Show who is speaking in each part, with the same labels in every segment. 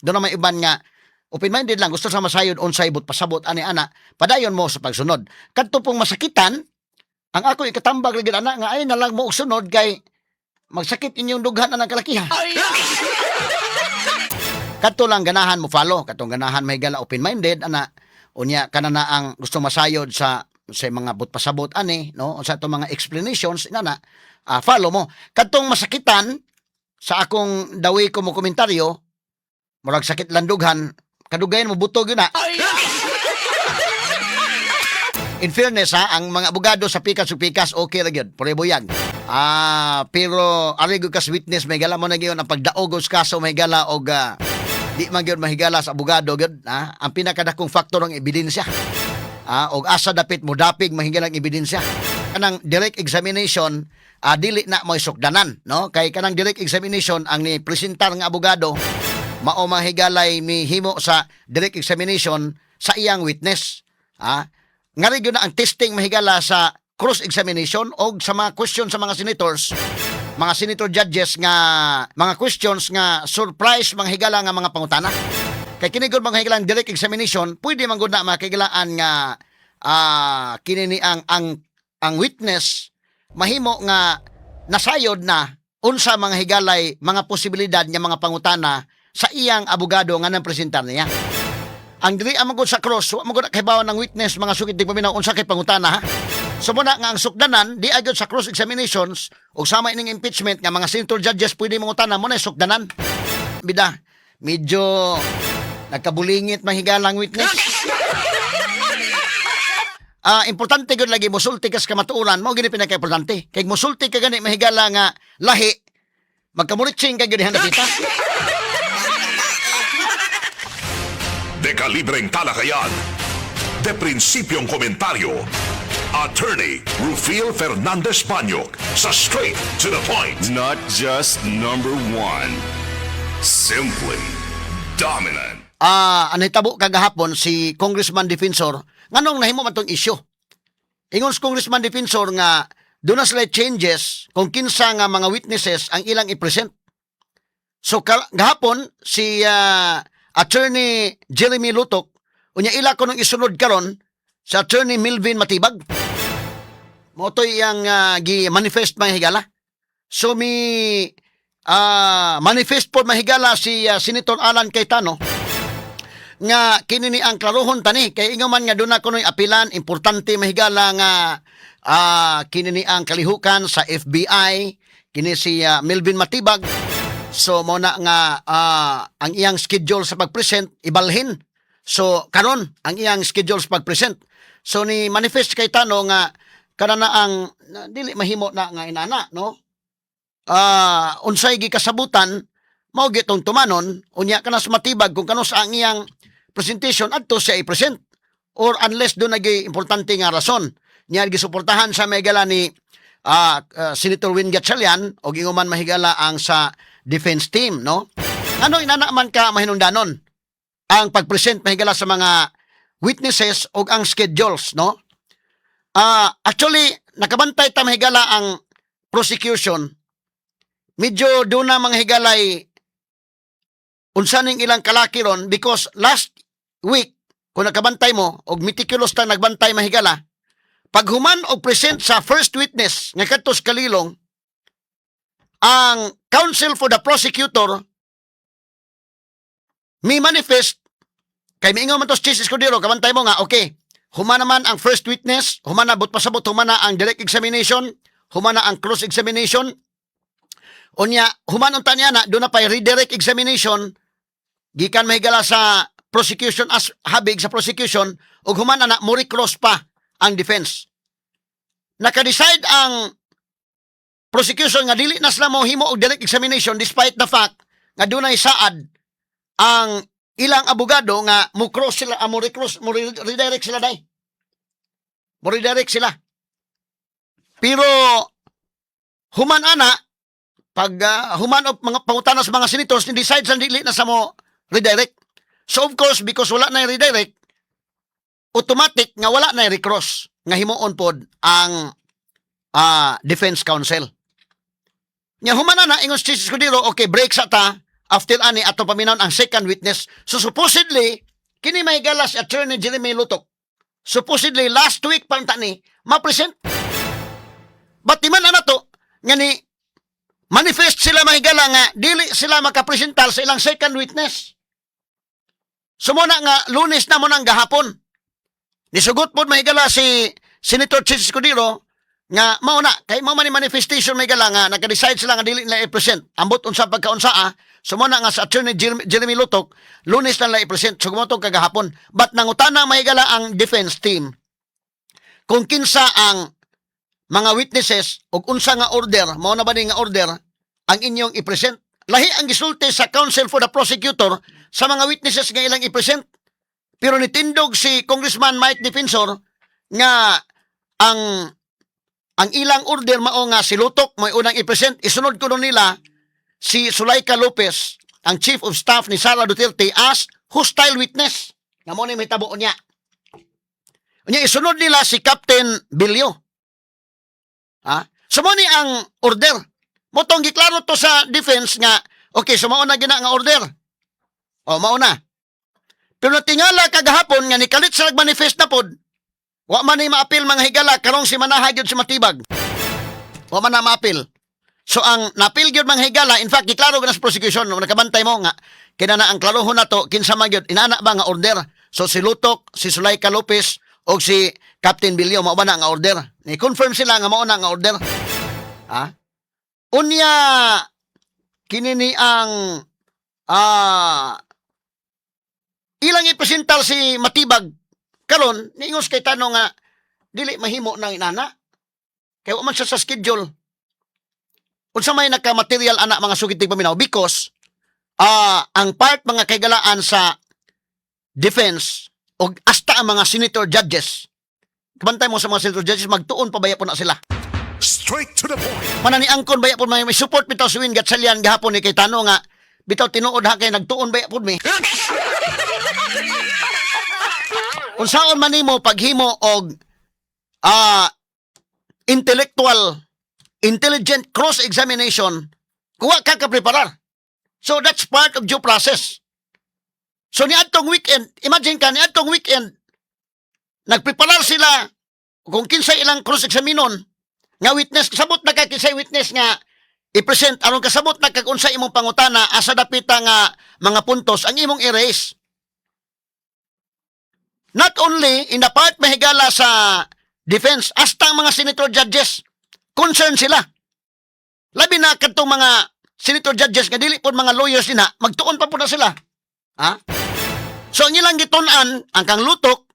Speaker 1: Doon na may iban nga open-minded lang, gusto sa masayod unsay but pasabot ani ana, padayon mo sa pagsunod. Kadto pong masakitan, ang ako ikatambag lagi ana nga ay na lang mo og sunod kay magsakit inyong dughan ang kalakihan. Kadto lang ganahan mo follow, katong ganahan may gala open-minded ana unya kanana ang gusto masayod sa mga but pasabot ani no sa to mga explanations inana follow mo. Kadtong masakitan sa akong dawi ko mo komentaryo, murag sakit landughan, kadugayan mo butog yun na. In fairness ang mga abogado sa pikas okay ra gyud, pureboyag. Pero arigo kas witness may gala mo na gyud ang pagdaogos kaso may gala og di man gyud mahigala sa abogado gyud, ang pinakadakong faktor ang ebidensya. Og asa dapit mo dapig mahigala ang ebidensya. Kanang direct examination dili na mo isukdanan, no? Kay kanang direct examination ang ni presentar nga abogado mao mahigalay mihimo sa direct examination sa iyang witness. Nga rin yun na ang testing mahigala sa cross-examination o sa mga questions sa mga senators, mga senator judges nga mga questions nga surprise mga higala nga mga pangutana. Kay kinigod mga higalang direct examination, pwede man gud na makigilaan nga kinini ang witness mahimo nga nasayod na unsa mga higalay mga posibilidad nga mga pangutana sa iyang abogado nga nang presentar niya. Ang diri amagod sa cross, amagod kahibawan ng witness mga sukid di paminaw unsa kay pangutana ha. So muna nga ang sukdanan di agad sa cross examinations ug sama ining impeachment nga mga senator judges pwede mangutana mo na sukdanan. Bida, medyo nagkabulingit mahigalang witness. Importante gud lagi mosulti kas kamatuoran mao gini pinaka-importante. Kay mosulti ka gani mahigala nga lahi magkamuritsing ka gyud dihan dapita.
Speaker 2: De kalibreng talakayan, de prinsipyong komentaryo, Attorney Rufil Fernandez Banyok sa Straight to the Point.
Speaker 3: Not just number one, simply dominant.
Speaker 1: Anay tabo kagahapon si Congressman Defensor nganong nahimo man tong issue. Ingon si Congressman Defensor nga doon na sila changes kung kinsa nga mga witnesses ang ilang i-present. So gahapon si Attorney Jeremy Lutok unya ila ko nung isunod karon sa Attorney Milvin Matibag. Motoy yang gi-manifest mahigala. So manifest po mahigala si Senator Alan Cayetano nga kinini ang klarohon tani kay ingon man nga doon na kunoy apilan importante mahigala nga kinini ang kalihukan sa FBI kini si Milvin Matibag. So mo na nga ang iyang schedule sa pagpresent ibalhin. So karon ang iyang schedule sa pagpresent. So ni manifest Cayetano nga kanana ang dili mahimo na nga inana no. Unsay gikasabutan mao gitong tumanon unya kana sa Matibag kung kanos ang iyang presentation adto siya i-present or unless do nagay importante nga rason niya gisuportahan sa mahigala ni Senator Win Gatchalian o ginguman mahigala ang sa defense team no. Ano inana man ka mahinungdanon ang pagpresent mahigala sa mga witnesses o ang schedules no. Actually nakabantay ta mahigala ang prosecution. Medyo doon na mga higalay unsa ning ilang kalaki ron because last week kung nakabantay mo og meticulous ta nagbantay mahigala pag human og present sa first witness nga kadto sa Kalilong ang counsel for the prosecutor may manifest kay miingon man to Jesus Cordero kabantay mo nga okay human naman ang first witness human na but pasabot human na ang direct examination human na ang cross examination unya human unta niya na do na pay redirect examination gikan mahigala sa prosecution as habig sa prosecution ug human na mo recross pa ang defense. Naka-decide ang prosecution nga dili na sila mo himo og direct examination despite the fact nga dunay saad ang ilang abogado nga mo cross sila mo recross mo redirect sila dai. Mo redirect sila. Pero human ana pag human og mga pangutana sa mga senators ni decide sa dili na sa mo redirect. So of course because wala na redirect automatic nga wala na recross nga himuon pod ang defense counsel. Nya human na ingon si Jesus Cordero okay break sa ta after ani ato paminaw ang second witness. So supposedly kini mahigala si Attorney Jeremy Lutok. Supposedly last week pa ta ni ma-present. But timan na to nga ni manifest sila mahigala nga dili sila makapresentar sa ilang second witness. Sumuna nga Lunes na mo nang gahapon. Nisugot po mahigala si Senator Chis Escudero nga mauna kay mao man ni manifestation mahigala nga naka-decide sila nga dili nila i-present. Ambot unsa pagkaunsaa, sumuna nga sa Attorney Jeremy Lutok, Lunes na nila i-present. Sugmoto kagahapon. But nangutana mahigala ang defense team kung kinsa ang mga witnesses o unsa nga order, mao na ba ni nga order ang inyong i-present. Lahi ang gisulti sa counsel for the prosecutor sa mga witnesses nga ilang i-present. Pero nitindog si Congressman Mike Defensor nga ang ilang order mao nga si Lutok may unang i-present. Isunod ko nila si Zuleika Lopez, ang Chief of Staff ni Sara Duterte as hostile witness. Nga mo ni mahitabo niya. Unya isunod nila si Captain Bilyo. Sumuni ang order. Motong giklaro to sa defense nga, okay, sumauna gina nga order. O, mauna. Pero tingala kagahapon nga nikalit sa nagmanifest na pod, wa man ni maapil mga higala, karong si Manaha gyud si Matibag. Wa man na maapil. So ang napil gyud mga higala, in fact, giklaro gina sa prosecution, nakabantay mo nga, kinana ang klarohon na to, kinsa man gyud, inana ba nga order. So si Lutok, si Zuleika Lopez, o si Captain Bilyo, mao ba na nga order. Ni-confirm sila nga mao na nga order. Unya, kinini ang ilang ipresentar si Matibag karon niingos kay tanong nga dili mahimo nang inana kay wa man siya sa schedule. Unsa may nagka-material ana mga sugiting paminaw because ang part mga kaygalaan sa defense o hasta ang mga senator judges, kabantay mo sa mga senator judges, magtuon pa baya po na sila.
Speaker 2: Straight to the point.
Speaker 1: Manani angkon baya po may support bitaw si Win Gatchalian gahapon ni kay tanong nga bitaw tinuod ha kay nagtuon baya po mi. Unsaon man nimo paghimo og intelligent cross-examination kuwa ka preparar. So that's part of due process. So niadtong weekend, imagine ka niadtong weekend nagpreparar sila kung kinsa ilang cross-examinon nga witness, kasabot na ka kinsay witness nga i-present, aron kasabot na kag unsa imong pangutana asa dapita nga mga puntos ang imong i-raise. Not only in the part mahigala sa defense, hasta ang mga senator judges, concerned sila. Labi na kadtong mga senator judges nga dili pod mga lawyers din magtuon pa po na sila. So ang ilang gitun-an, ang kang Lutok,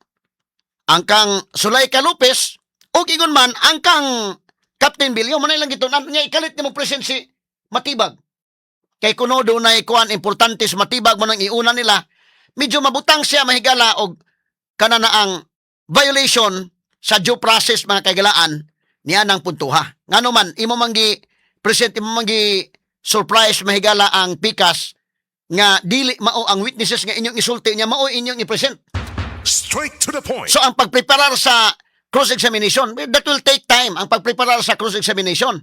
Speaker 1: ang kang Zuleika Lopez, o ingon man ang kang Captain Bilyo, man ilang gitun-an, nga ikalit ni mo present si Matibag. Kay kuno do na ikuan importante sa Matibag mo nang iuna nila, medyo mabutang siya mahigala og kanana ang violation sa due process mga kagalaan niya ng puntuha. Ngano man, imo manggi present, imo manggi surprise mahigala ang pikas nga dili mao ang witnesses nga inyong isulti niya mao inyong i-present.
Speaker 2: Straight to the point.
Speaker 1: So ang pagpreparar sa cross-examination, that will take time ang pagpreparar sa cross-examination.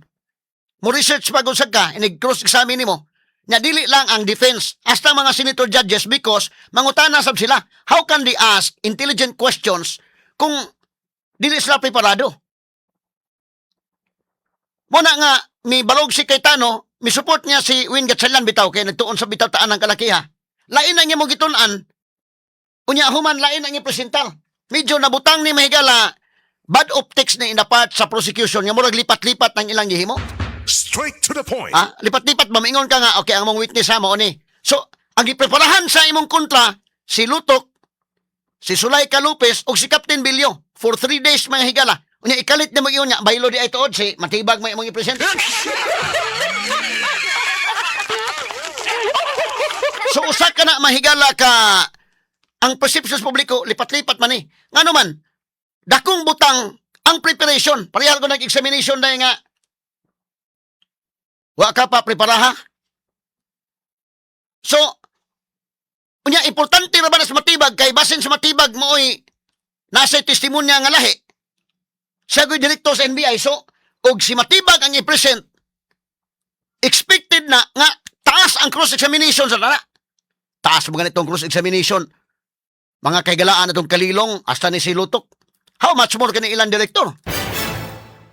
Speaker 1: Mo research pag-usag ka, inig-cross-examine mo. Nya dili lang ang defense, hasta mga senator judges because mangutana sab sila. How can they ask intelligent questions kung dili sila preparado? Muna nga, may balog si Cayetano, may support niya si Win Gatchalian bitaw, kaya nagtuon sa bitaw taan ng kalakiha. Lain ang niya mo gitunan, unya human lain ang niya presentar. Medyo nabutang ni mahigala, bad optics na inapart sa prosecution, nga murag lipat-lipat ng ilang gihimo.
Speaker 2: Straight to the point.
Speaker 1: Lipat-lipat, mamingon ka nga, okay, ang mong witness mo ni. So, ang ipreparahan sa imong kontra, si Lutok, si Zuleika Lopez, o si Captain Bilyo, for 3 days mga higala. Unya, ikalit na mag-iyon niya, baylo di ay tuod, si Matibag may imong i-present. So, usa ka na mahigala ka, ang perceptions publiko, lipat-lipat man eh. Nga naman, dakong butang, ang preparation, parehal ko nag-examination na nga, wa ka pa preparaha. So, unya, importante na ba na sa Matibag, kay basin sa Matibag mo'y nasa testimonya nga lahi. Siya ko'y direktor sa NBI. So, og si Matibag ang i-present, expected na nga, taas ang cross-examination sa nana. Taas mo ganitong cross-examination. Mga kaigalaan itong kalilong, hasta ni si Lutok. How much more kani ilang direktor?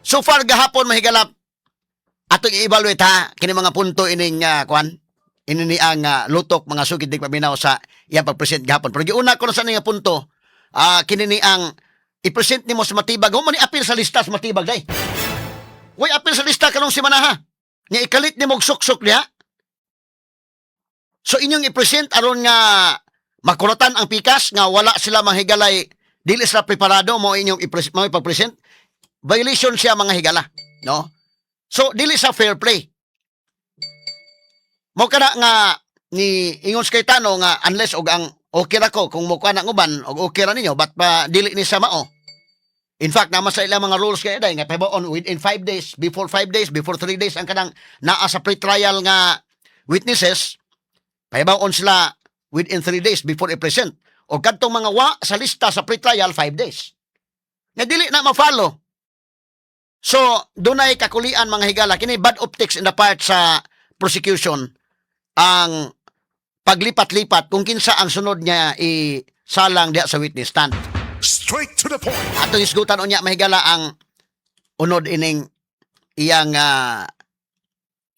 Speaker 1: So far, gahapon mahigala, atong i-evaluate ha, kini mga punto ining, ini ang Lutok, mga sukid di paminaw sa iyang pag-present gahapon. Pero giuna ko na sa nga punto, kini ni ang i-present ni mo sa matibag. Huwag man i-appeal sa lista sa matibag, day. Huwag appeal sa lista kanong si Manaha. Nga ikalit ni mo suksok niya. So inyong i-present aron nga makuratan ang pikas nga wala sila mahigalay, dili sila preparado mo inyong ipag-present. Violation siya mga higala, no? So dili sa fair play. Mo kana nga ni ingon sa Cayetano nga unless og ang okay ra ko kung mo kana nguban og okay ra ninyo but pa dili ni sa mao. In fact, naman sa ilang mga rules kaya day nga on within 5 days, before 3 days ang kanang naa sa pre-trial nga witnesses, on sila within 3 days before i-present. O kadtong mga wa sa lista sa pre-trial 5 days. Nga dili na ma-follow. So, dunay kakulian mga higala kini bad optics in the part sa prosecution ang paglipat-lipat kung kinsa ang sunod niya isalang diha sa witness stand.
Speaker 2: Straight to the point.
Speaker 1: Ato isgutan unya mahigala ang unod ining iyang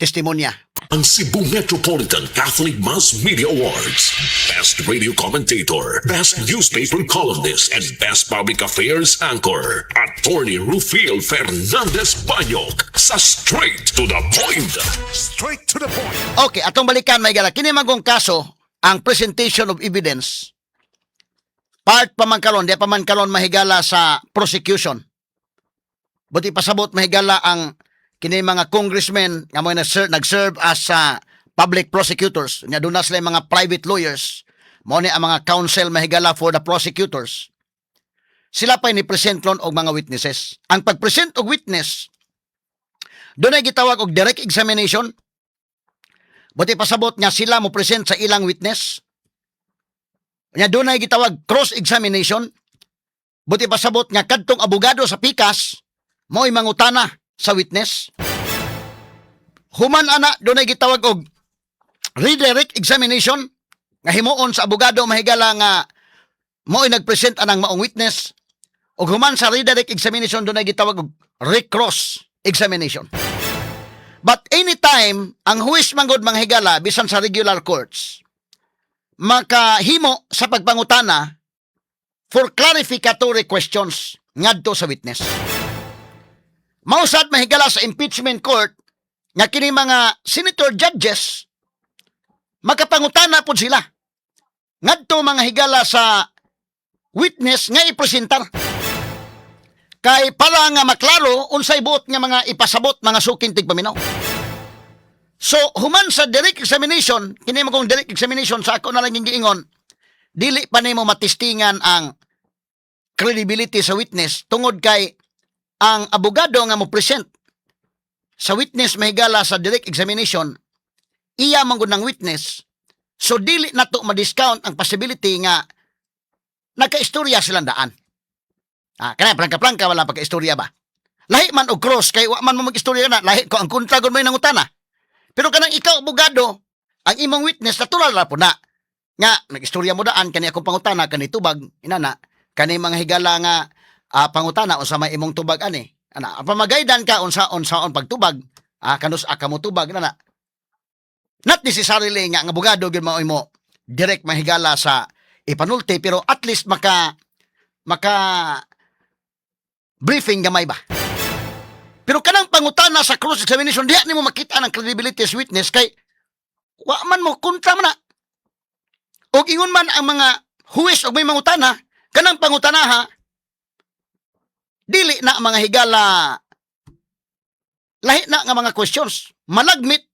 Speaker 1: testimonya.
Speaker 4: Ang Cebu Metropolitan Catholic Mass Media Awards. Best Radio Commentator, Best Newspaper Columnist, and Best Public Affairs Anchor. Attorney Rufil Fernandez Banyok sa Straight to the Point.
Speaker 2: Straight to the point.
Speaker 1: Okay, atong balikan mahigala. Kini magong kaso, ang presentation of evidence, part pa man karon, di pa man karon mahigala sa prosecution. Buti pasabot mahigala ang kini mga congressmen nga mga nag-serve as public prosecutors. Nga doon na sila mga private lawyers. Mao ni ang mga counsel mahigala for the prosecutors. Sila pa ni-present lon og mga witnesses. Ang pag-present og witness, doon ay gitawag og direct examination. Buti pasabot nga sila mo present sa ilang witness. Nya doon ay gitawag cross-examination. Buti pasabot nga kadtong abogado sa pikas, mo'y mangutana sa witness. Human ana, doon ay gitawag og redirect examination. Nga himuon sa abogado mahigala nga mo'y nagpresent anang maong witness. O human sa redirect examination, doon ay gitawag og recross examination. But anytime, ang huwis manggod mga higala, bisan sa regular courts, makahimo sa pagpangutana for clarificatory questions ngadto sa witness. Mausad mahigala sa impeachment court nga kini mga senator judges makapangutana pod sila ngadto mga higala sa witness nga ipresentar. Kay para nga maklaro unsay buot nga mga ipasabot mga suking tigpaminaw. So, human sa direct examination, kini mo kong direct examination sa ako na lang yung giingon, dili pa nimo matistingan ang credibility sa witness tungod kay ang abogado nga mo present sa witness mahigala sa direct examination, iya manggod ng witness, so dili nato ma-discount ang possibility nga nagkaistorya silang daan. Kaya plangka-plangka wala pagkaistorya ba? Lahi man og cross, kay wa man mo mag-istorya na, lahi ko ang kontra gud may nangutana. Pero kanang ikaw, abogado, ang imong witness, natural na po na. Nga, nag-istorya mo daan, kani akong pangutana, kani tubag, inana, kani mga higala nga pangutana, unsa may imong tubag, ani. Ana, pamagaydan ka, unsaon pagtubag, kanus aka mo tubag, inana. Not necessarily nga, ang abogado, yun mo, direct mahigala sa ipanulti, pero at least maka briefing gamay ba? Pero kanang pangutana sa cross-examination, diha nimo makita ng credibility as witness kay wa man mo kontra man na. O ingon man ang mga huwis o may mangutana, kanang pangutana ha, dili na mga higala, lahi na nga mga questions. Malagmit,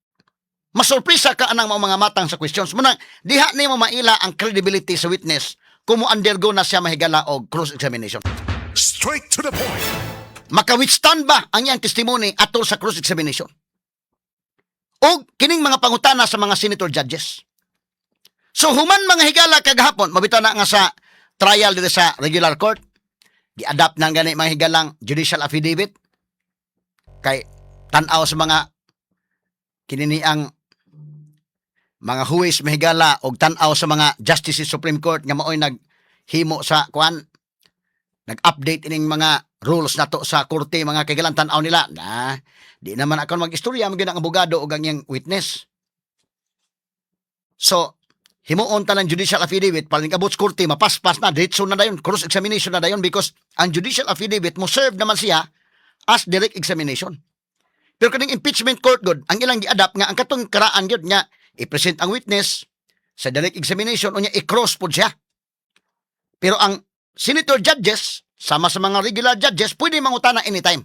Speaker 1: masurpresa ka anang mga matang sa questions. Munang, diha nimo maila ang credibility sa witness kung mo undergo na siya mahigala o cross-examination.
Speaker 2: Straight to the point.
Speaker 1: Maka-withstand ba ang iyang testimony atol sa cross-examination? O kining mga pangutana sa mga senator judges. So human mga higala kagahapon, mabitaw na nga sa trial dito sa regular court, gi-adapt na gani mga higalang judicial affidavit, kay tanaw sa mga kinini ang mga huwis mahigala og tan-aw sa mga justices Supreme Court nga maoy naghimo sa kuan nag-update ining mga rules nato sa korte mga kaigalan tan-aw nila na di naman ako mag-istorya magid ang abogado og ang iyang witness. So himuon ta ng judicial affidavit paling abot sa korte mapaspas na diretso na dayon cross examination na dayon because ang judicial affidavit mo serve naman siya as direct examination. Pero kaning impeachment court god ang ilang gi-adapt nga ang katong karaan gyud nga i-present ang witness sa direct examination o niya i-cross pod siya. Pero ang senator judges sama sa mga regular judges pwede mangutana anytime.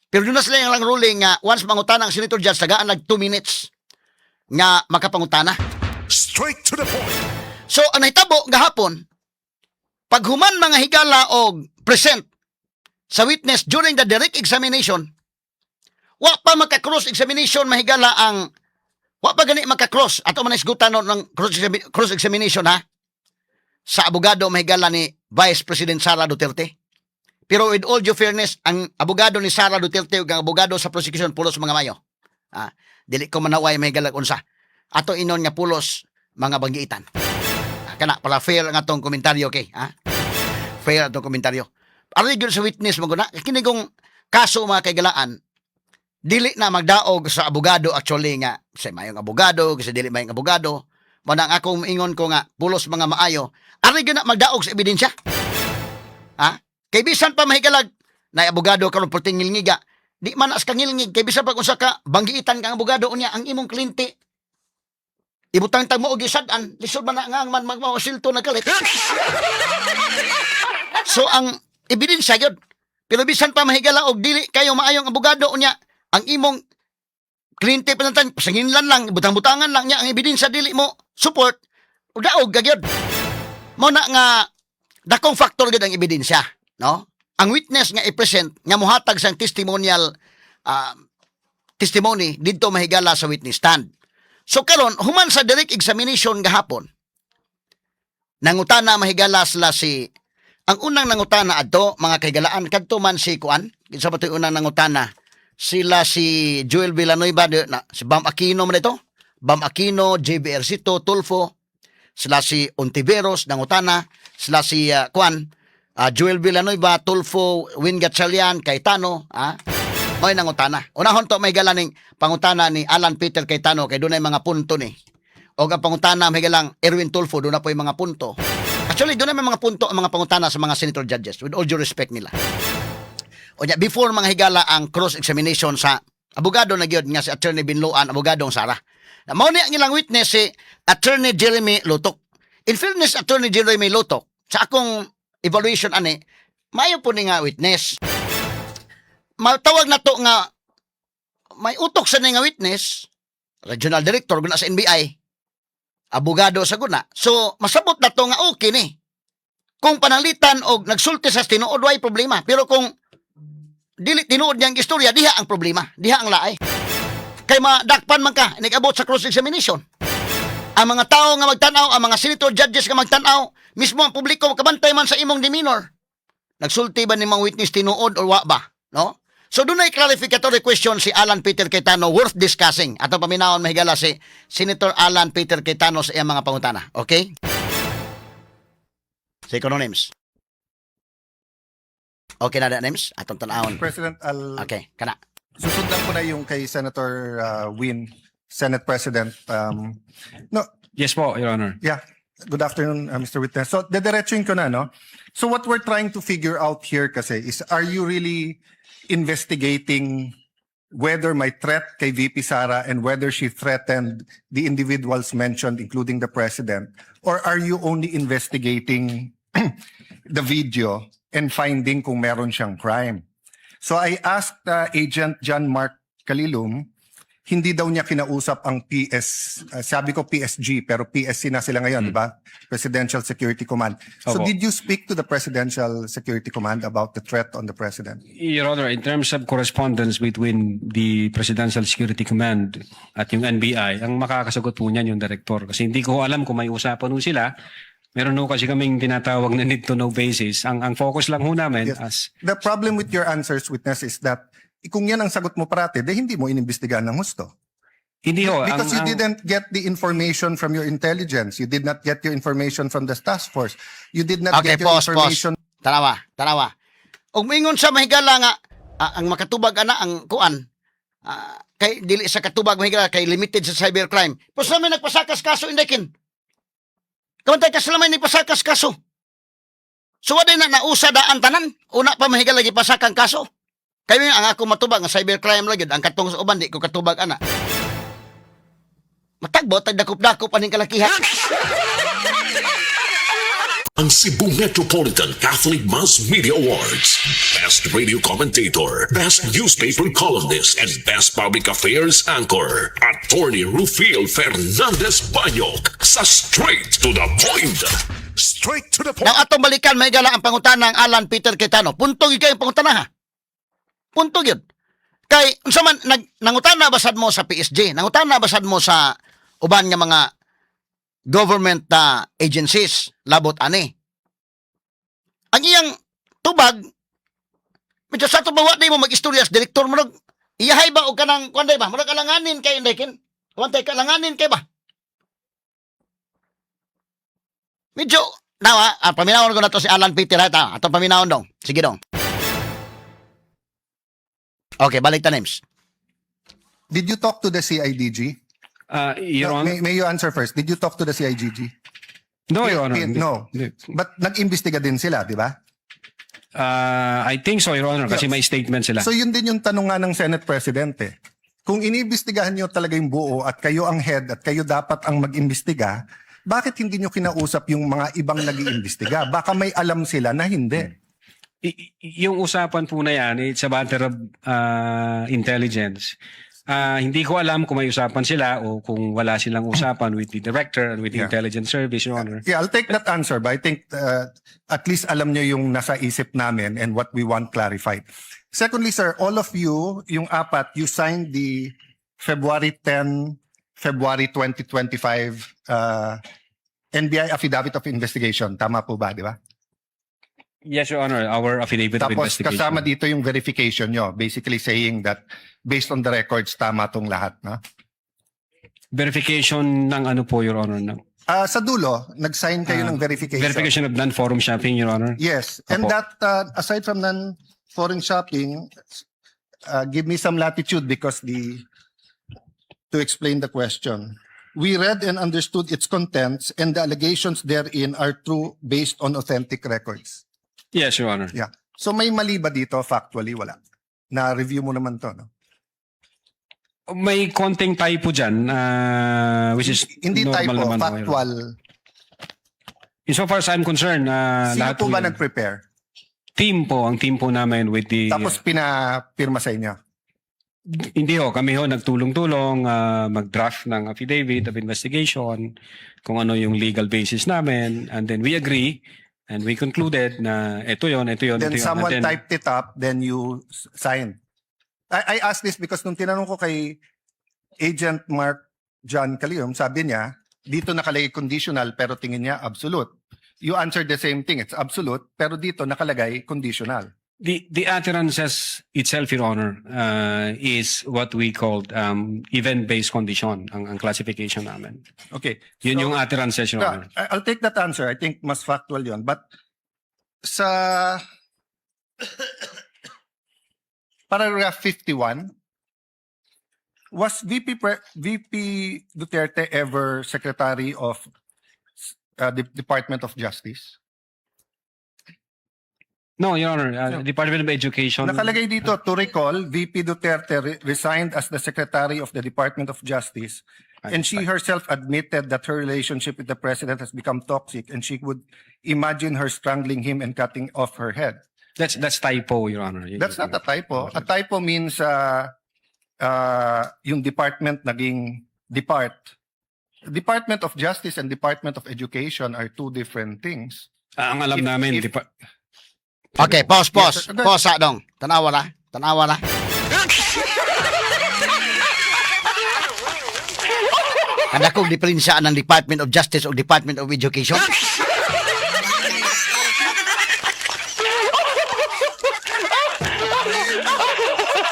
Speaker 1: Pero doon na sila yung lang ruling nga once mangutana ang senator judge tagaan nag 2 minutes nga makapangutana.
Speaker 2: Straight to the point.
Speaker 1: So ang nahitabo gahapon pag human mga higala og present sa witness during the direct examination wa pa maka-cross examination mahigala ang wa pa gani maka-cross ato man isgutan ng cross examination ha sa abogado mahigala ni Vice President Sara Duterte. Pero with all due fairness ang abogado ni Sara Duterte ug ang abogado sa prosecution pulos mga mayo. Dili ko manaway mahigala unsa. Ato inon nga pulos mga banggiitan. Kana pala fair nga tong komentaryo okay fair atong komentaryo. Ari gyud sa witness mo na kini kong kaso mga kaigalaan dili na magdaog sa abogado actually nga sa mayong abogado kasi dili mayong abogado mo nang akong ingon ko nga pulos mga maayo ari gyud na magdaog sa ebidensya kay bisan pa mahigalag na abogado karon perting ngilngiga di man as kangilngig kay bisan pa kung sa ka banggiitan kang abogado unya ang imong kliyente ibutang tag mo og isad-an lisod man nga man magmawasilto na kalit so ang ebidensya gyud pero bisan pa mahigala og dili kayo maayong abogado unya ang imong kliyente panantan pasanginlan lang butang-butangan lang niya ang ebidensya dili mo support ug daog gagyod mo na nga dakong factor gyud ang ebidensya no ang witness nga i-present nga mohatag sang testimonial testimony didto mahigala sa witness stand. So karon human sa direct examination gahapon nangutana mahigala sila si ang unang nangutana adto mga kaigalaan kadto man si kuan kinsa ba toy unang nangutana sila si Joel Villanueva si Bam Aquino man ito Bam Aquino, JB Ercito, Tulfo sila si Ontiveros nangutana sila si Joel Villanueva, Tulfo, Win Gatchalian, Cayetano mo'y nangutana unahon to may galaning pangutana ni Alan Peter Cayetano kay dunay mga punto ni o ang pangutana may galang Erwin Tulfo doon na po yung mga punto actually doon na may mga punto ang mga pangutana sa mga senator judges with all due respect nila. O niya, before mga higala ang cross-examination sa abogado na gyud nga si Attorney Binloan, abogadong Sara. Mao ni ang ilang witness si Attorney Jeremy Lutok. In fairness, Attorney Jeremy Lutok, sa akong evaluation ani, mayo po ni nga witness. Matawag na to nga may utok sa ni nga witness, regional director guna sa NBI, abogado sa guna. So, masabot na to nga okay ni. Kung panalitan og nagsulti sa tinuod way problema, pero kung dili tinuod niyang istorya diha ang problema diha ang laay kay madakpan man ka nag-abot sa cross examination ang mga tao nga magtan-aw ang mga senator judges nga magtan-aw mismo ang publiko kabantay man sa imong demeanor nagsulti ba ni mga witness tinuod or wa ba no so dunay clarificatory question si Alan Peter Cayetano worth discussing atong paminawon mahigala si Senator Alan Peter Cayetano sa iyang mga pangutana okay si names. Okay na names atong tan-awon.
Speaker 5: President,
Speaker 1: Okay, kana.
Speaker 5: susundan ko na yung kay Senator Win, Senate President. No,
Speaker 6: Yes po, Your Honor.
Speaker 5: yeah. Good afternoon, Mr. Witness. So, dediretsuin ko na, no? So, what we're trying to figure out here kasi is, are you really investigating whether may threat kay VP Sara and whether she threatened the individuals mentioned, including the President? Or are you only investigating the video and finding kung meron siyang crime? So I asked Agent John Mark Kalilum, hindi daw niya kinausap ang sabi ko PSG, pero PSC na sila ngayon, di ba? Presidential Security Command. So
Speaker 6: Opo.
Speaker 5: did you speak to the Presidential Security Command about the threat on the President?
Speaker 6: Your Honor, in terms of correspondence between the Presidential Security Command at yung NBI, ang makakasagot po niyan yung director. Kasi hindi ko alam kung may usapan po sila. Meron ho kasi kaming tinatawag na need to know basis. Ang focus lang ho namin
Speaker 5: Yes.
Speaker 6: as
Speaker 5: The problem with your answers, Witness, is that kung yan ang sagot mo parate, hindi mo inimbestigahan ng husto.
Speaker 6: Hindi ho.
Speaker 5: Because you
Speaker 6: ang-
Speaker 5: didn't get the information from your intelligence. You did not get your information from the task force. You did not
Speaker 1: Okay,
Speaker 5: get your
Speaker 1: pause.
Speaker 5: information.
Speaker 1: Tanawa. Ug mingon sa mahigala nga ang makatubag ana ang kuan kay dili sa katubag mahigala kay limited sa cybercrime. Pus namin nagpasakas kaso indekin. Kamantay ka sila may nagpasakas kaso. So wala na nausa daan tanan. Una pa mahigala lagi pasakang kaso. Kay ang ako matubag nga cybercrime lagi ang katong sa uban di ko katubag ana. Matagbo tag dakop-dakop aning kalakihan.
Speaker 4: Ang Cebu Metropolitan Catholic Mass Media Awards. Best Radio Commentator, Best Newspaper Columnist, and Best Public Affairs Anchor. Attorney Rufil Fernandez Banyok sa Straight to the Point.
Speaker 2: Straight to the point.
Speaker 1: Nang atong balikan may gala ang pangutana ng Alan Peter Cayetano. Puntog gyud ang pangutana ha. Puntog gyud. Kay unsa man nangutana basad mo sa PSG, nangutana basad mo sa uban nga mga government agencies labot ani. Ang iyang tubag medyo sa tubawa di mo mag-istorya sa direktor mo iyahay ba og kanang kuanday ba? Murag alanganin kay indekin. Kuantay kalanganin kay ba? Medyo nawa, paminawon ko na to si Alan Peter ha. Atong paminawon dong. Sige dong. Okay, balik ta names.
Speaker 5: Did you talk to the CIDG?
Speaker 6: Your Honor.
Speaker 5: May you answer first. Did you talk to the CIDG?
Speaker 6: No, Your Honor.
Speaker 5: No.
Speaker 6: Hindi.
Speaker 5: But nag-imbestiga din sila, di ba?
Speaker 6: I think so, Your Honor, kasi may statement sila.
Speaker 5: So yun din yung tanong nga ng Senate President eh. Kung iniimbestigahan nyo talaga yung buo at kayo ang head at kayo dapat ang mag-imbestiga, bakit hindi nyo kinausap yung mga ibang nag-iimbestiga? Baka may alam sila na hindi.
Speaker 6: Yung usapan po na yan, it's a matter of intelligence. Hindi ko alam kung may usapan sila o kung wala silang usapan with the director and with the
Speaker 5: Yeah.
Speaker 6: intelligence service, Your Honor.
Speaker 5: Yeah, I'll take that answer, but I think at least alam nyo yung nasa isip namin and what we want clarified. Secondly, sir, all of you, yung apat, you signed the February 10, February 2025 NBI Affidavit of Investigation. Tama po ba, di ba?
Speaker 6: Yes, Your Honor, our affidavit of
Speaker 5: Tapos
Speaker 6: investigation.
Speaker 5: kasama dito yung verification nyo, basically saying that based on the records, tama tong lahat. No?
Speaker 6: Verification ng ano po, Your Honor? Ng
Speaker 5: Sa dulo, nag-sign kayo ng verification.
Speaker 6: verification of non-forum shopping, Your Honor?
Speaker 5: Yes. And
Speaker 6: Opo.
Speaker 5: that, aside from non-foreign shopping, give me some latitude because to explain the question. We read and understood its contents and the allegations therein are true based on authentic records.
Speaker 6: Yes, Your Honor.
Speaker 5: Yeah. So may mali ba dito? Factually, wala. Na-review mo naman to, no?
Speaker 6: May konting typo dyan, which is
Speaker 5: Hindi
Speaker 6: normal
Speaker 5: typo,
Speaker 6: naman po, Your Honor.
Speaker 5: factual.
Speaker 6: Insofar as I'm concerned,
Speaker 5: Sino
Speaker 6: lahat
Speaker 5: po ba
Speaker 6: yun-
Speaker 5: nag-prepare?
Speaker 6: ang team po namin with the...
Speaker 5: Tapos pinapirma sa inyo?
Speaker 6: Hindi ho, kami ho nagtulong-tulong mag-draft ng affidavit of investigation, kung ano yung legal basis namin, and then we agree, and we concluded na ito yun.
Speaker 5: Then someone typed it up, then you signed. I asked this because nung tinanong ko kay Agent Mark John Calium, sabi niya, dito nakalagay conditional pero tingin niya absolute. You answered the same thing, it's absolute, pero dito nakalagay conditional.
Speaker 6: The utterances itself, Your Honor, is what we called event-based condition, ang classification namin.
Speaker 5: Okay.
Speaker 6: Yun
Speaker 5: So,
Speaker 6: yung utterances, Your Honor.
Speaker 5: I'll take that answer. I think mas factual yun. But sa paragraph 51, was VP Duterte ever Secretary of the Department of Justice?
Speaker 6: No, Your Honor, Department of Education.
Speaker 5: Nakalagay dito, to recall, VP Duterte resigned as the Secretary of the Department of Justice, and she herself admitted that her relationship with the President has become toxic, and she would imagine her strangling him and cutting off her head.
Speaker 6: That's typo, Your Honor.
Speaker 5: That's not a typo. A typo means yung department naging depart. Department of Justice and Department of Education are two different things.
Speaker 6: Ang alam namin,
Speaker 1: Okay, pause.
Speaker 5: Yes, sir.
Speaker 1: Pause dong. Tanawa na. Kada kong diferensya ng Department of Justice o Department of Education.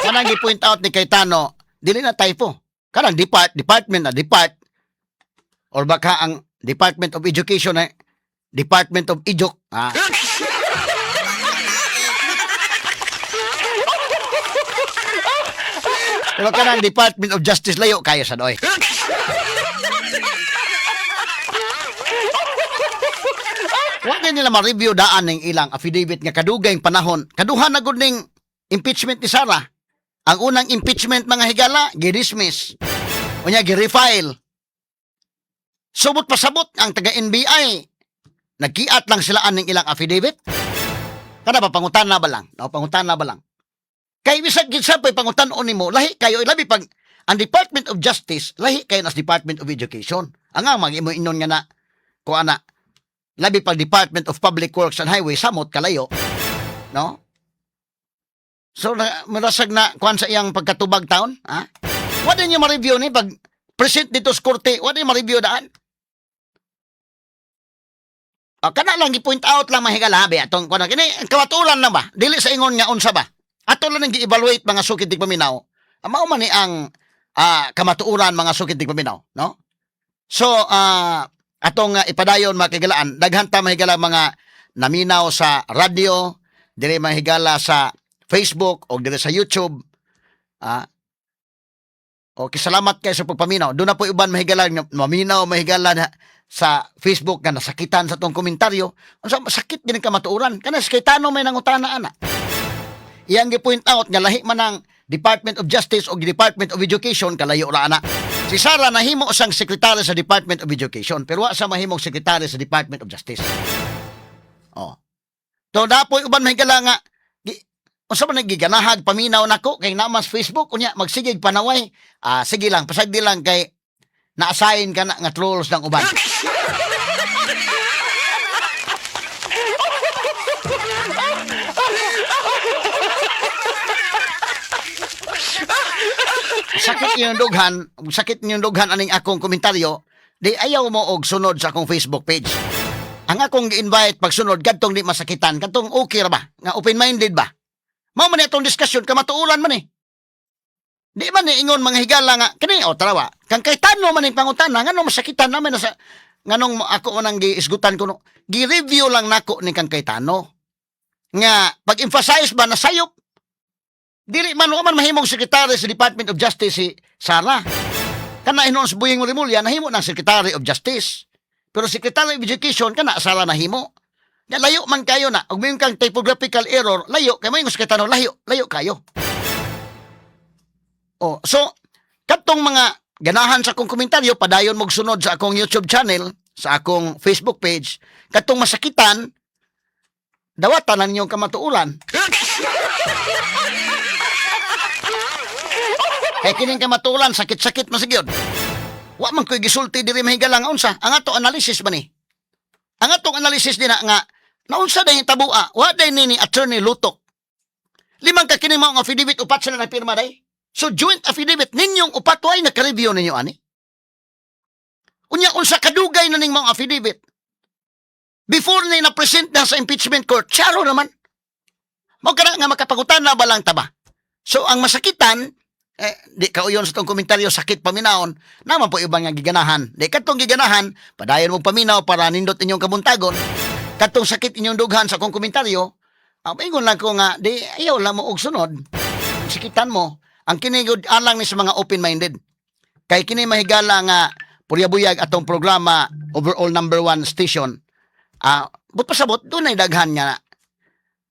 Speaker 1: Kanang i-point out ni Cayetano, dili na typo. kanang department na depart or baka ang Department of Education ay Department of Ijok. Pero kanang Department of Justice layo kayo sa doy. Wa din nila ma-review daan ng ilang affidavit nga kadugay panahon. Kaduha na gud ning impeachment ni Sara. Ang unang impeachment mga higala gi-dismiss. Unya gi-refile. Subot pasabot ang taga NBI. Nagkiat lang sila aning ilang affidavit. Kada ba pangutan na ba lang? Pangutan na ba lang? Kay bisag gid sa pangutan-on nimo, lahi kayo labi pag ang Department of Justice, lahi kayo nas Department of Education. Ang nga mag-imo inon nga na ko ana labi pag Department of Public Works and Highway samot kalayo, no? So marasag na kuan sa iyang pagkatubag taon, ha? Wa din niya ma-review ni pag present dito sa korte, wa din ma-review daan. Kana lang i-point out lang mahigala be atong kuan kini kawatulan lang ba? Dili sa ingon nga unsa ba? Ato lang gi-evaluate mga sukid tig paminaw. Mao man ni ang kamatuoran mga sukid tig paminaw, no? So atong ipadayon mga kagalaan, daghan ta mahigala mga naminaw sa radyo, dili mahigala sa Facebook o dili sa YouTube. Okay, salamat kayo sa pagpaminaw. Doon na po iban mahigala nga maminaw mahigala na sa Facebook nga nasakitan sa tong komentaryo. Unsa masakit din ka matuoran. Kana sa kitano may nangutana ana. Iyang gi-point out nga lahi man ang Department of Justice o Department of Education kalayo ra ana. Si Sara nahimo sang sekretary sa Department of Education pero wa sa mahimong sekretary sa Department of Justice. Oh. To dapoy uban mahigala nga unsa man nagiganahag paminaw nako kay namas Facebook unya magsigig panaway. Sige lang pasagdi lang kay na-assign ka na nga trolls ng uban. sakit niyong dughan aning akong komentaryo, di ayaw mo og sunod sa akong Facebook page. Ang akong gi-invite pagsunod kadtong di masakitan, kadtong okay ra ba? Nga open-minded ba? Mao man itong diskusyon kamatuulan man eh. Di man ni ingon mga higala nga kini tarawa. Kang kay tanong man ning pangutana ngano masakitan naman sa nganong ako nang giisgutan ko no. Gi-review lang nako ni kang Cayetano. Nga pag-emphasize ba na sayop dili man mahimong secretary sa Department of Justice si Sara. Kana hinon sa Buying Rimulya nahimo ng Secretary of Justice. Pero Secretary of Education kana Sara nahimo. Nga layo man kayo na. Ug mayroon kang typographical error, layo kay mayong Cayetano layo kayo. So katong mga ganahan sa akong komentaryo padayon mog sunod sa akong YouTube channel, sa akong Facebook page, katong masakitan dawatan na ninyong kamatuuran. Kaya kining kamatulan, sakit-sakit masigyon. Wa man ko'y gisulti diri mahigalang unsa. Ang ato analysis ba ni? Ang atong analysis din nga, naunsa na yung tabua, wa day ni Attorney Lutok. 5 ka kining mga affidavit, upat sila na pirma day. So joint affidavit, ninyong upat way naka-review ninyo ani. Unya, unsa kadugay na ning mga affidavit. Before na present na sa impeachment court, charo naman. Magkara nga makapagutan na ba lang taba. So ang masakitan, di kauyon sa tong komentaryo sakit paminaon naman po ibang nga giganahan di katong giganahan padayon mo paminaw para nindot inyong kabuntagon katong sakit inyong dughan sa akong komentaryo ingon lang ko nga di ayaw lang mo og sunod sakitan mo ang kinigod alang ni sa mga open-minded kay kini mahigala nga puryabuyag atong programa overall number 1 station but pasabot dunay daghan nga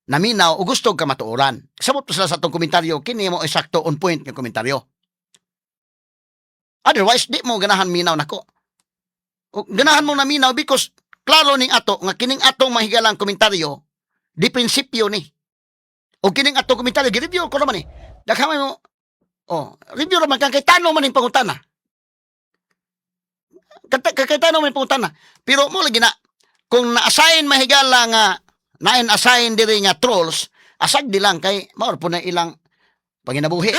Speaker 1: naminaw o gusto ka matuoran. Sabot pa sila sa itong komentaryo, kini mo eksakto on point ng komentaryo. Otherwise, di mo ganahan minaw nako. O ganahan mo na minaw because klaro ning ato, nga kining atong mahigalang komentaryo, di prinsipyo ni. O kining atong komentaryo, gi-review ko naman eh. Daghamay mo, review naman kang kay tanong man yung pangutana. Kay tanong man yung pangutana. Pero mo lagi na, kung na-assign mahigala nga na-assign diri nga trolls, asag di lang kay maor po na ilang panginabuhi.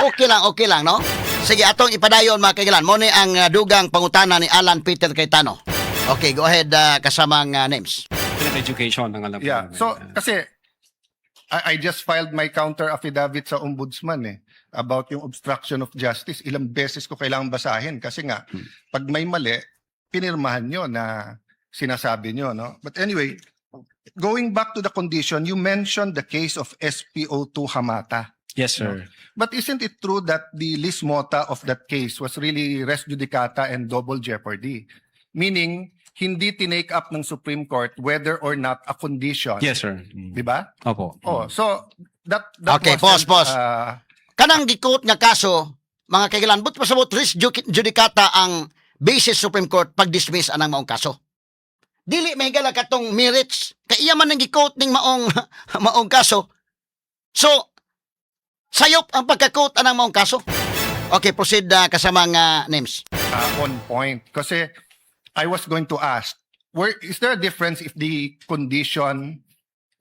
Speaker 1: Okay lang, no? Sige, atong ipadayon mga kailan. Mo ni ang dugang pangutana ni Alan Peter Cayetano. Okay, go ahead kasamang names.
Speaker 6: Department of Education ang alam ko.
Speaker 5: Yeah.
Speaker 6: namin.
Speaker 5: So, kasi, I just filed my counter affidavit sa ombudsman about yung obstruction of justice. Ilang beses ko kailangan basahin kasi nga, pag may mali, pinirmahan nyo na sinasabi nyo, no? But anyway, going back to the condition, you mentioned the case of SPO2 Hamata.
Speaker 6: Yes, sir.
Speaker 5: But isn't it true that the lis mota of that case was really res judicata and double jeopardy? Meaning, hindi tinake up ng Supreme Court whether or not a condition.
Speaker 6: Yes, sir.
Speaker 5: Di ba?
Speaker 6: Opo.
Speaker 5: Oh, so that
Speaker 1: Okay,
Speaker 5: wasn't,
Speaker 1: pause. Kanang gikot nga kaso, mga kailan, but pasabot res judicata ang basis Supreme Court pag-dismiss anang maong kaso. Dili may gala katong merits, kay iya man ang gikot ning maong maong kaso. So, sayop ang pagka-quote anang maong kaso. Okay, proceed kasama nga names.
Speaker 5: on point. Kasi I was going to ask, is there a difference if the condition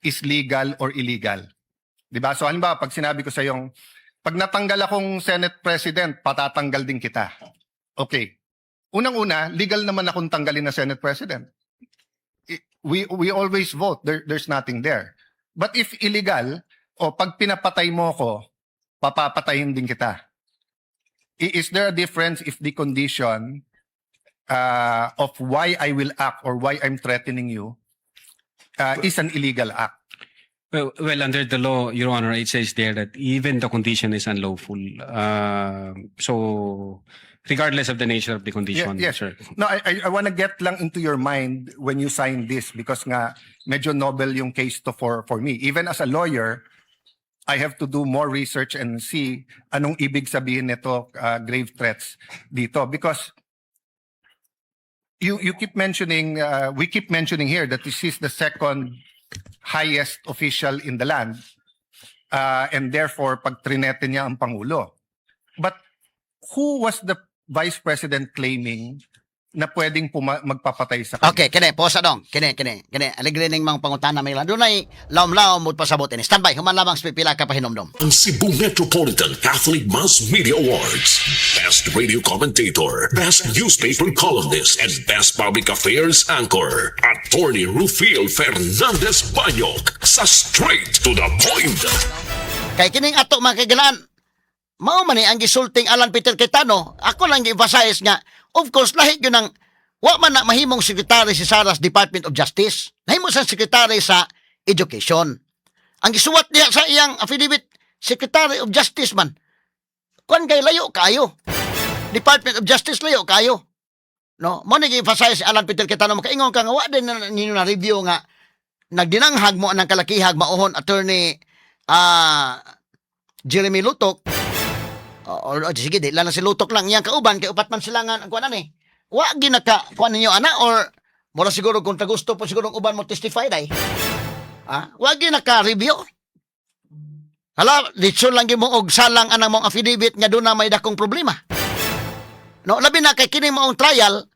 Speaker 5: is legal or illegal? Diba? So halimbawa, pag sinabi ko sa yung, pag natanggal akong Senate President, patatanggal din kita. Okay. Unang-una, legal naman akong tanggalin na Senate President. We always vote. There's nothing there. But if illegal, o pag pinapatay mo ko, papapatayin din kita. Is there a difference if the condition of why I will act or why I'm threatening you is an illegal act?
Speaker 6: Well, under the law, Your Honor, it says there that even the condition is unlawful. So, regardless of the nature of the condition,
Speaker 5: Yes.
Speaker 6: sir.
Speaker 5: No, I want to get lang into your mind when you sign this because nga medyo novel yung case to for me. Even as a lawyer, I have to do more research and see anong ibig sabihin nito grave threats dito because you keep mentioning we keep mentioning here that this is the second highest official in the land and therefore pag trinete niya ang pangulo. But who was the vice president claiming na pwedeng magpapatay sa kanya?
Speaker 1: Okay, kini, posa dong. Kini. Aligre ning mga pangutana may lan. Dunay laom-laom mo pasabot ini. Standby, human lamang sa pipila ka pahinomdom.
Speaker 4: Ang Cebu Metropolitan Catholic Mass Media Awards. Best Radio Commentator, Best Newspaper Columnist, and Best Public Affairs Anchor. Attorney Rufil Fernandez Banyok sa Straight to the Point.
Speaker 1: Kay kining ato mga kaigalaan, mao man ni ang gisulting Alan Peter Cayetano. Ako lang gi-emphasize nga, of course, lahi yun ang wa man na mahimong sekretary si Sara's Department of Justice. Nahimo sa sekretary sa Education. Ang gisuwat niya sa iyang affidavit, Secretary of Justice man. Kuan kay layo kayo. Department of Justice layo kayo. No, mo ni gi-emphasize si Alan Peter Cayetano makaingon ka nga wa din na ninyo na review nga nagdinanghag mo anang kalakihag maohon attorney Jeremy Lutok. Sige, di lang si Lutok lang yang kauban kay upat man sila nga kuan ani. Wa ginaka kuan ninyo ana or mura siguro kung tagusto po siguro uban mo testify dai. Wa ginaka review. Hala, litson lang gimo og salang anang mong affidavit nga doon na may dakong problema. No, labi na kay kini maong trial,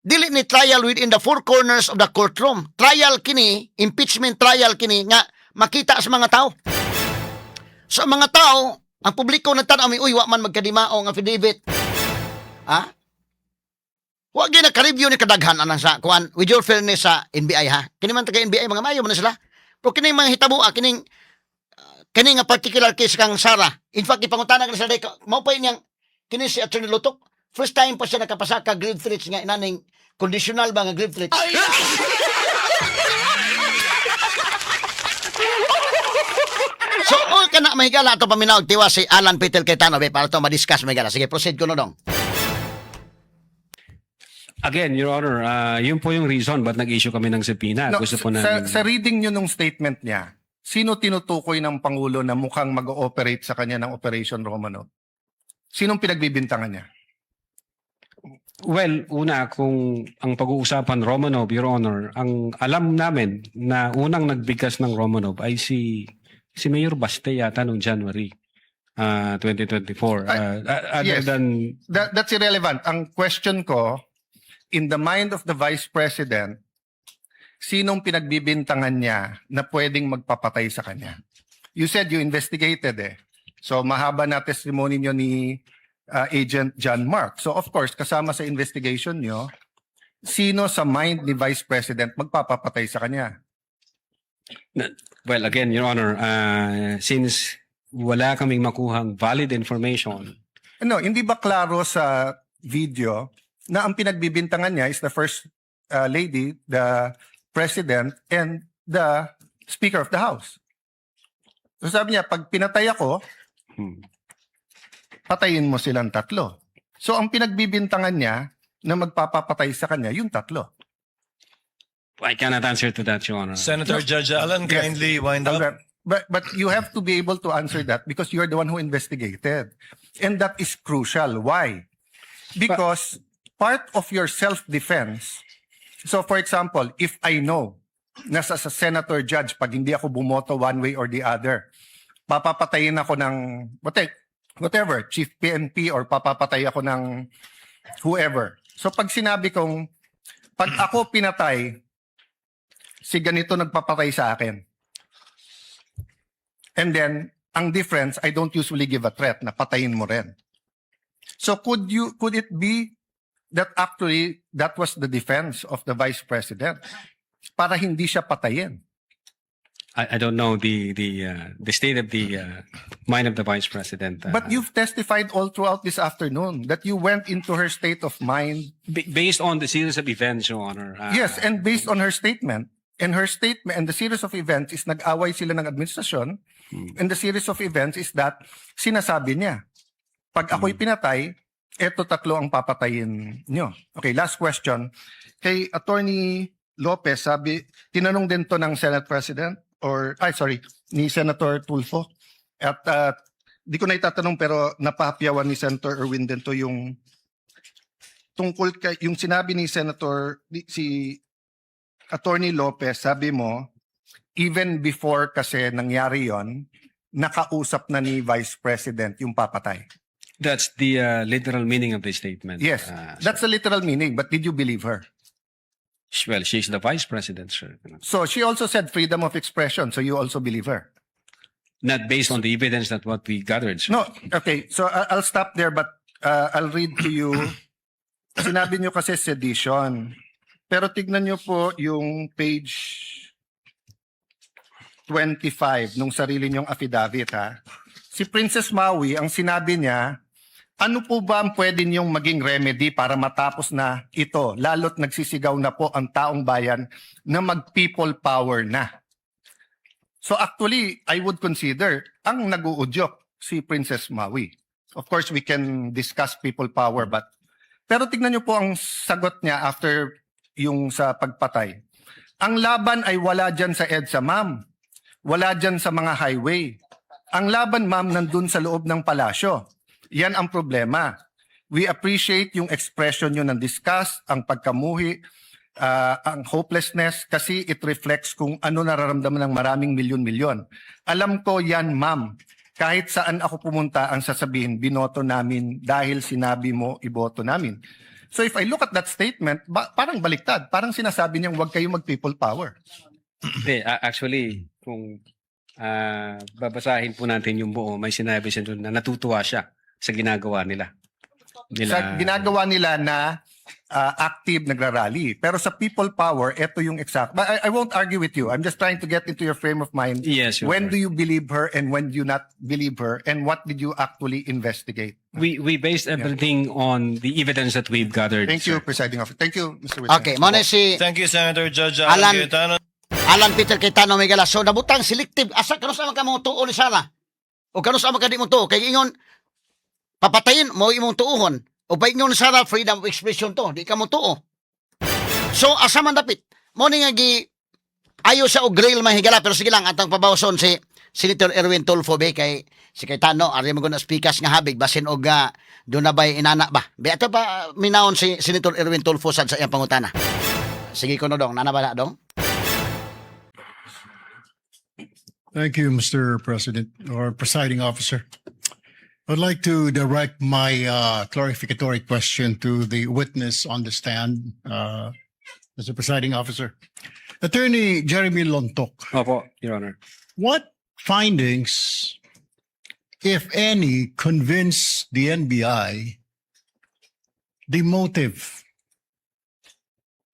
Speaker 1: dili ni trial within the four corners of the courtroom. Trial kini, impeachment trial kini nga makita sa mga tao. Sa mga tao, ang publiko nagtanaw mi uy wa man magkadimaong affidavit. Wa gyud naka-review ni kadaghan anang sa kuan with your fairness sa NBI ha. Kini man taga NBI mga mayo man sila. Pero kini mga hitabo kining nga particular case kang Sara. In fact ipangutana ka sa sila mao pa niyang kini si Attorney Lutok. First time pa siya nakapasa ka grave threats nga inaning conditional ba nga grave threats. So, kana mahigala ato paminaw tiwa si Alan Peter Cayetano para to ma-discuss mahigala. Sige, proceed ko no dong.
Speaker 6: Again, Your Honor, yun po yung reason ba't nag-issue kami ng subpoena.
Speaker 5: No,
Speaker 6: Gusto po
Speaker 5: sa reading nyo nung statement niya, sino tinutukoy ng Pangulo na mukhang mag-ooperate sa kanya ng Operation Romanov? Sinong pinagbibintangan niya?
Speaker 6: Well, una, kung ang pag-uusapan Romanov, Your Honor, ang alam namin na unang nagbigkas ng Romanov ay si Mayor Baste yata noong January 2024.
Speaker 5: Yes.
Speaker 6: Than...
Speaker 5: That's irrelevant. Ang question ko, in the mind of the Vice President, sinong pinagbibintangan niya na pwedeng magpapatay sa kanya? You said you investigated So mahaba na testimony niyo ni Agent John Mark. So of course, kasama sa investigation niyo, sino sa mind ni Vice President magpapapatay sa kanya?
Speaker 6: Well, again, Your Honor, since wala kaming makuhang valid information,
Speaker 5: Ano, hindi ba klaro sa video na ang pinagbibintangan niya is the First Lady, the President, and the Speaker of the House? So sabi niya, pag pinatay ako, patayin mo silang tatlo. So ang pinagbibintangan niya na magpapapatay sa kanya, yung tatlo.
Speaker 6: I cannot answer to that, Your Honor.
Speaker 7: Senator Judge Allen,
Speaker 5: Yes.
Speaker 7: kindly wind up.
Speaker 5: Okay. But you have to be able to answer that because you're the one who investigated. And that is crucial. Why? Because part of your self-defense, so for example, if I know na sa senator judge, pag hindi ako bumoto one way or the other, papapatayin ako ng whatever, chief PNP or papapatay ako ng whoever. So pag sinabi kong, pag ako pinatay, si ganito nagpapatay sa akin. And then, ang difference, I don't usually give a threat na patayin mo rin. So could it be that actually that was the defense of the Vice President para hindi siya patayin?
Speaker 6: I don't know the state of the mind of the Vice President.
Speaker 5: But you've testified all throughout this afternoon that you went into her state of mind.
Speaker 6: Based on the series of events, Your Honor.
Speaker 5: Yes, and based on her statement, and the series of events is nag-away sila ng administrasyon, and the series of events is that sinasabi niya, pag ako'y pinatay, eto tatlo ang papatayin nyo. Okay, last question. Kay Attorney Lopez, tinanong din to ng Senate President, ni Senator Tulfo. At di ko na itatanong pero napahapyawan ni Senator Erwin din to yung tungkol yung sinabi ni si Attorney Lopez, sabi mo, even before kasi nangyari yon, nakausap na ni Vice President yung papatay.
Speaker 6: That's the literal meaning of the statement.
Speaker 5: Yes, that's the literal meaning. But did you believe her?
Speaker 6: Well, she's the Vice President, sir.
Speaker 5: So she also said freedom of expression. So you also believe her?
Speaker 6: Not based on the evidence that what we gathered, sir.
Speaker 5: No. Okay. So I'll stop there. But I'll read to you. Sinabi nyo kasi sedition. Pero tignan nyo po yung page 25 nung sarili nyong affidavit, ha? Si Princess Maui, ang sinabi niya, ano po ba ang pwede niyong maging remedy para matapos na ito, lalo't nagsisigaw na po ang taong bayan na mag-people power na? So actually, I would consider ang nag-uudyok si Princess Maui. Of course, we can discuss people power, but pero tignan niyo po ang sagot niya after yung sa pagpatay. Ang laban ay wala dyan sa EDSA, ma'am. Wala dyan sa mga highway. Ang laban, ma'am, nandun sa loob ng palasyo. Yan ang problema. We appreciate yung expression nyo ng disgust, ang pagkamuhi, ang hopelessness, kasi it reflects kung ano nararamdaman ng maraming milyon-milyon. Alam ko yan, ma'am. Kahit saan ako pumunta, ang sasabihin, binoto namin dahil sinabi mo, iboto namin. So if I look at that statement, parang baliktad. Parang sinasabi niyang huwag kayo mag-people power.
Speaker 6: Hindi, actually, kung babasahin po natin yung buo, may sinabi siya doon na natutuwa siya sa ginagawa nila.
Speaker 5: Sa ginagawa nila na active nagrarally. Pero sa people power, ito yung exact. But I won't argue with you. I'm just trying to get into your frame of mind.
Speaker 6: Yes, Your
Speaker 5: When
Speaker 6: Honor.
Speaker 5: do you believe her and when do you not believe her? And what did you actually investigate?
Speaker 6: We based everything on the evidence that we've gathered.
Speaker 5: Thank you,
Speaker 6: sir.
Speaker 5: Presiding Officer. Thank you, Mr. Witness.
Speaker 1: Okay, mo na si
Speaker 7: Thank you, Senator Judge
Speaker 1: Alan-
Speaker 7: Alan Cayetano.
Speaker 1: Alan Peter Cayetano Miguel. So nabutang selective. Asa kano sa mga mong tuo ni Sara? O kano sa mga di mong tuo? Kay ingon papatayin mo imong tuuhon. O ba ingon ni Sara freedom of expression to? Di ka mo tuo. So asa man dapit? Mo ni nga gi ayo sa og grill mahigala pero sige lang atang pabawson si Senator Erwin Tulfo be kay si Cayetano ari mo na speakers nga habig basin og do na bay inana ba. Be ato ba minawon si Senator Erwin Tulfo sa iyang pangutana. Sige ko no dong, nana ba na dong?
Speaker 2: Thank you, Mr. President or Presiding Officer. I'd like to direct my clarificatory question to the witness on the stand, Mr. Presiding Officer. Attorney Jeremy Lontok,
Speaker 6: Opo, Your Honor.
Speaker 2: what findings, if any, convince the NBI the motive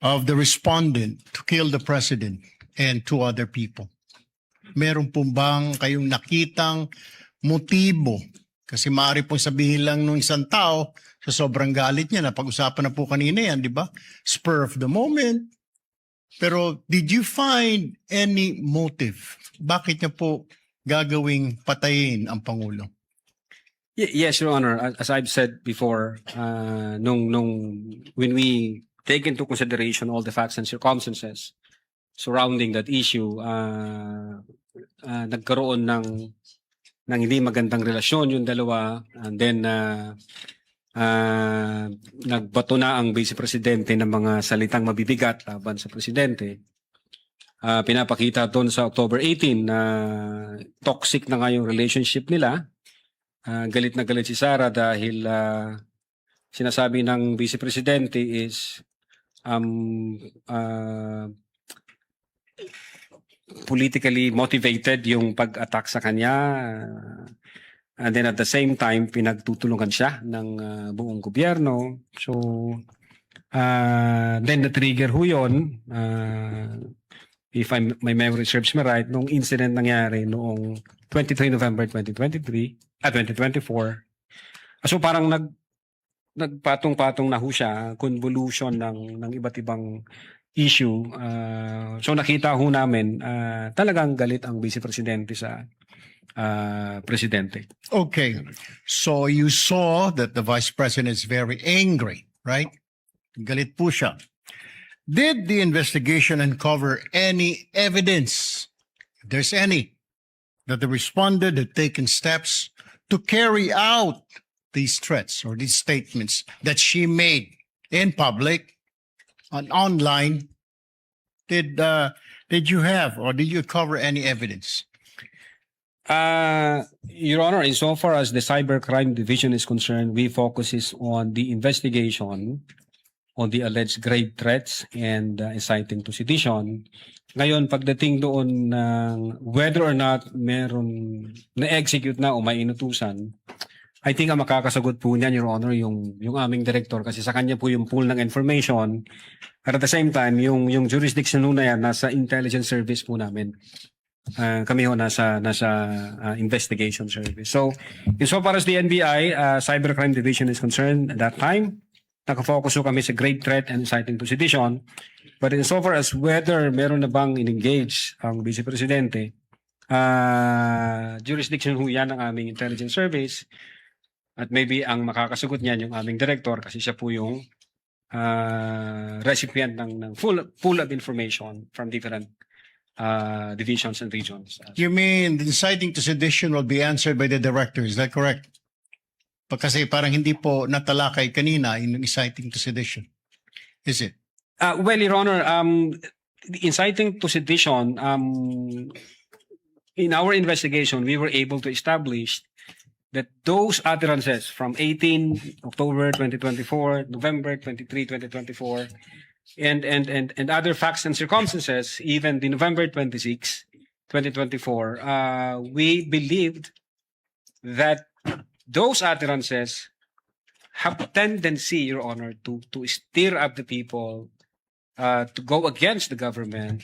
Speaker 2: of the respondent to kill the president and two other people? Meron po bang kayong nakitang motibo? Kasi maaari pong sabihin lang nung isang tao sa sobrang galit niya, na pag-usapan na po kanina yan, di ba? Spur of the moment. Pero did you find any motive? Bakit niya po gagawing patayin ang Pangulo?
Speaker 6: Yes, Your Honor. As I've said before, when we take into consideration all the facts and circumstances surrounding that issue, nagkaroon ng hindi magandang relasyon yung dalawa, and then nagbato na ang Vice Presidente ng mga salitang mabibigat laban sa Presidente. Pinapakita doon sa October 18 na toxic na nga yung relationship nila. Galit na galit si Sara dahil sinasabi ng Vice Presidente is politically motivated yung pag-attack sa kanya. And then at the same time, pinagtutulungan siya ng buong gobyerno. So, then na-trigger ho yun, if my memory serves me right, nung incident nangyari noong 23 November 2024. So parang nagpatong-patong na ho siya, convolution ng iba't ibang issue. So nakita ho namin talagang galit ang Vice Presidente sa Presidente.
Speaker 2: Okay. So you saw that the Vice President is very angry, right? Galit po siya. Did the investigation uncover any evidence, if there's any, that the respondent had taken steps to carry out these threats or these statements that she made in public and online? Did you have, or did you cover any evidence?
Speaker 6: Your Honor, insofar as the Cybercrime Division is concerned, we focuses on the investigation on the alleged grave threats and inciting to sedition. Ngayon, pagdating doon ng whether or not meron na-execute na o may inutusan, I think ang makakasagot po niyan, Your Honor, yung aming director, kasi sa kanya po yung pool ng information. At the same time, yung jurisdiction na yan, nasa intelligence service po namin. Kami ho nasa investigation service. So, insofar as the NBI, Cybercrime Division is concerned at that time, nakafocus ho kami sa grave threat and inciting to sedition. But insofar as whether meron na bang in-engage ang Vice Presidente, jurisdiction ho yan ng aming intelligence service, at maybe ang makakasagot niyan yung aming director kasi siya po yung recipient ng full of information from different divisions and regions.
Speaker 2: You mean the inciting to sedition will be answered by the director, is that correct? Kasi parang hindi po natalakay kanina yung inciting to sedition. Is it?
Speaker 6: Well, Your Honor, the inciting to sedition, in our investigation, we were able to establish that those utterances from 18 October 2024, November 23, 2024, and other facts and circumstances, even the November 26, 2024, we believed that those utterances have tendency, Your Honor, to stir up the people, to go against the government,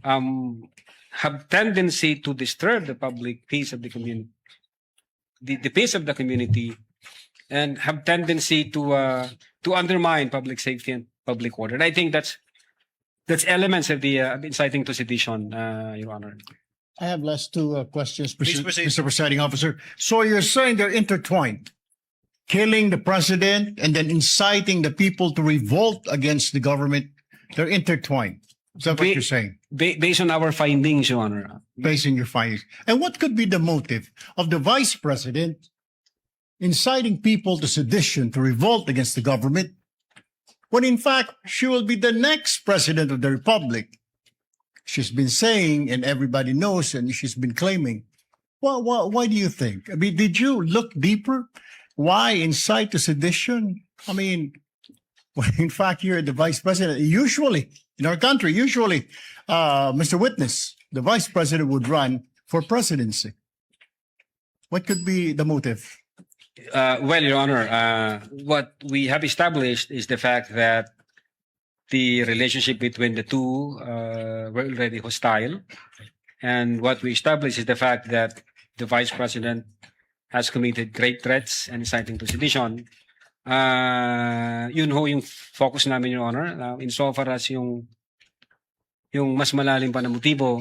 Speaker 6: have tendency to disturb the public peace of the community, the peace of the community, and have tendency to undermine public safety and public order. And I think that's elements of the inciting to sedition, Your Honor.
Speaker 2: I have last two questions,
Speaker 7: Please proceed.
Speaker 2: Mr. Presiding Officer. So you're saying they're intertwined, killing the president and then inciting the people to revolt against the government. They're intertwined. Is that what you're saying?
Speaker 6: Based on our findings, Your Honor.
Speaker 2: Based on your findings. And what could be the motive of the vice president inciting people to sedition, to revolt against the government, when in fact she will be the next president of the republic? She's been saying, and everybody knows, and she's been claiming. Why do you think? I mean, did you look deeper? Why incite to sedition? I mean, when in fact you're the vice president. Usually, in our country, Mr. Witness, the vice president would run for presidency. What could be the motive?
Speaker 6: Well, Your Honor, what we have established is the fact that the relationship between the two were already hostile. And what we established is the fact that the Vice President has committed great threats and inciting to sedition. Yun ho yung focus namin, Your Honor. Insofar as yung mas malalim pa na motibo,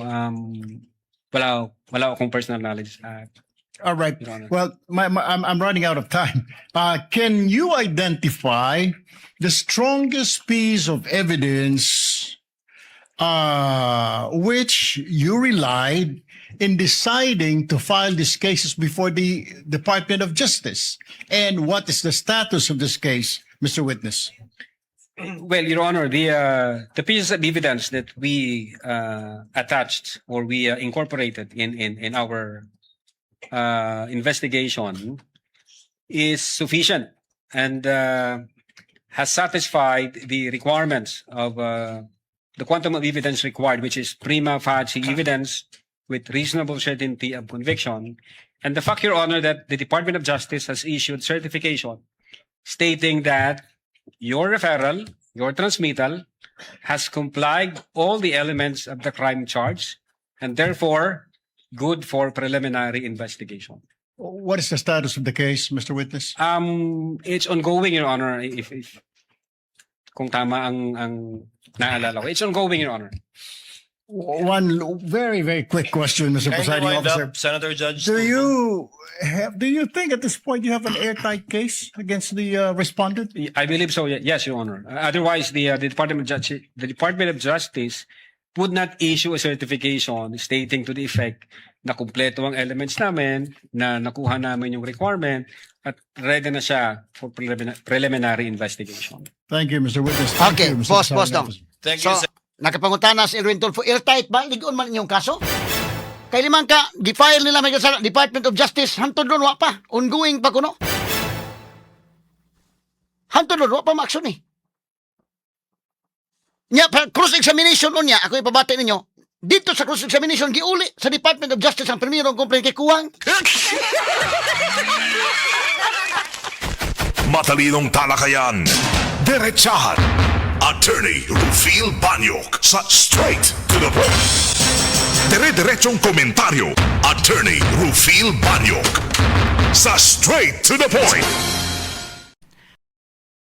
Speaker 6: wala akong personal knowledge.
Speaker 2: All right.
Speaker 6: Your Honor.
Speaker 2: Well, I'm running out of time. Can you identify the strongest piece of evidence which you relied in deciding to file these cases before the Department of Justice? And what is the status of this case, Mr. Witness?
Speaker 6: Well, Your Honor, the pieces of evidence that we attached or we incorporated in our investigation is sufficient and has satisfied the requirements of the quantum of evidence required, which is prima facie evidence with reasonable certainty of conviction. And the fact, Your Honor, that the Department of Justice has issued certification stating that your referral, your transmittal, has complied all the elements of the crime charge and therefore good for preliminary investigation.
Speaker 2: What is the status of the case, Mr. Witness?
Speaker 6: It's ongoing, Your Honor. If kung tama ang naalala ko, it's ongoing, Your Honor.
Speaker 2: One very, very quick question, Mr.
Speaker 7: Kindly
Speaker 2: Presiding
Speaker 7: wind
Speaker 2: Officer.
Speaker 7: up, Senator Judge.
Speaker 2: Do you think at this point you have an airtight case against the respondent?
Speaker 6: I believe so. Yes, Your Honor. Otherwise, the Department of Justice would not issue a certification stating to the effect na kumpleto ang elements namin, na nakuha namin yung requirement, at ready na siya for preliminary investigation.
Speaker 2: Thank you, Mr. Witness. Thank
Speaker 1: Okay,
Speaker 2: you, Mr.
Speaker 1: boss
Speaker 2: Presiding
Speaker 1: dong.
Speaker 2: Officer.
Speaker 7: Thank
Speaker 1: So,
Speaker 7: you, sir.
Speaker 1: nakapangutana si Erwin Tulfo, airtight ba? Ligon man inyong kaso? Kay limang ka, gi-file nila may sa Department of Justice, hantod doon, wa pa. Ongoing pa kuno. Hantod doon, wa pa ma-action eh. Nya, cross-examination on niya, ako ipabati ninyo, dito sa cross-examination, giuli sa Department of Justice ang primerong complaint kay Kuwang.
Speaker 3: Matalinong talakayan, diretsahan. Attorney Rufil Banyok sa Straight to the Point. Dire-diretsong komentaryo, Attorney Rufil Banyok sa Straight to the Point.